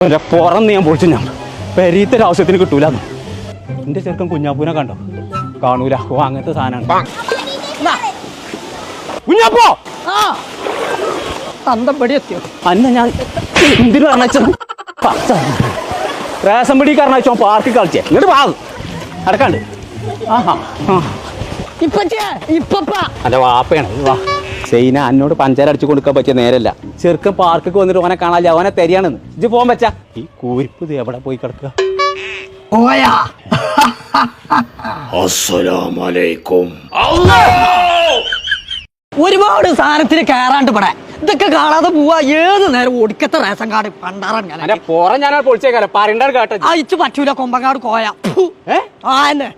പുറന്ന് ഞാൻ പൊളിച്ചു. ഞാൻ പെരീത്തൊരു ആവശ്യത്തിന് കിട്ടൂലെന്ന്. എന്റെ ചെറുക്കൻ കുഞ്ഞാപ്പൂനെ കണ്ടോ? കാണൂല. ഓ അങ്ങനത്തെ സാധനമാണ് കുഞ്ഞാപ്പോ. തന്തപ്പടി എത്തിയോ അന്ന ഞാൻ എന്തിനു പറഞ്ഞ റേഷൻ പിടി കാരണോ പാർക്കിൽ കളിച്ചേ. ഇങ്ങോട്ട് പാകും അടക്കാണ്ട്. ആഹാ അല്ല വാപ്പയാണ്. വാ സൈന എന്നോട് പഞ്ചാര അടിച്ചു കൊടുക്കാൻ പറ്റിയ നേരല്ല. ചെറുക്കൻ പാർക്കൊക്കെ വന്നിട്ട് ഓനെ കാണാല്ല. ഓനെ തരിയാണെന്ന് ഇജ്ജ് പോകാൻ പറ്റാ. ഈ കൂരിപ്പ് ഇത് എവിടെ പോയി കിടക്കുക? ഒരുപാട് സാധനത്തിന് കയറാണ്ട് പടേ ഇതൊക്കെ കാണാതെ പോവാ. ഏത് നേരം ഒടുക്കത്തെ റേഷൻ കാർഡ് പണ്ടാറാൻ ഞാൻ പോറ ഞാൻ പൊളിച്ചേക്കാല പറയണ്ടാണ് കേട്ടോ. അയച്ചു പറ്റൂല. കൊമ്പങ്ങാട് കോയ ആ എന്നെ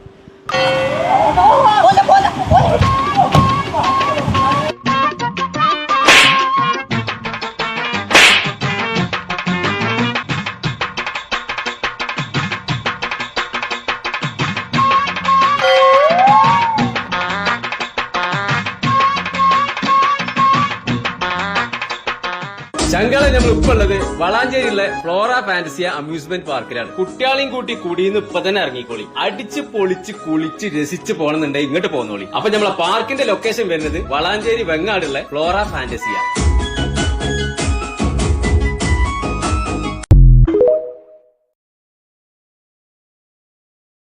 ചങ്കള നമ്മൾ ഇപ്പൊ ഉള്ളത് വളാഞ്ചേരിയിലെ ഫ്ലോറ ഫാന്റസിയ അമ്യൂസ്മെന്റ് പാർക്കിലാണ്. കുട്ടികളെയും കൂട്ടി കുടിയിന്ന് ഇപ്പൊ തന്നെ ഇറങ്ങിക്കോളി. അടിച്ച് പൊളിച്ച് കുളിച്ച് രസിച്ച് പോകണമെന്നുണ്ടെങ്കിൽ ഇങ്ങോട്ട് പോന്നോളി. അപ്പൊ നമ്മളെ പാർക്കിന്റെ ലൊക്കേഷൻ വരുന്നത് വളാഞ്ചേരി വെങ്ങാടുള്ള ഫ്ലോറ ഫാന്റസിയ.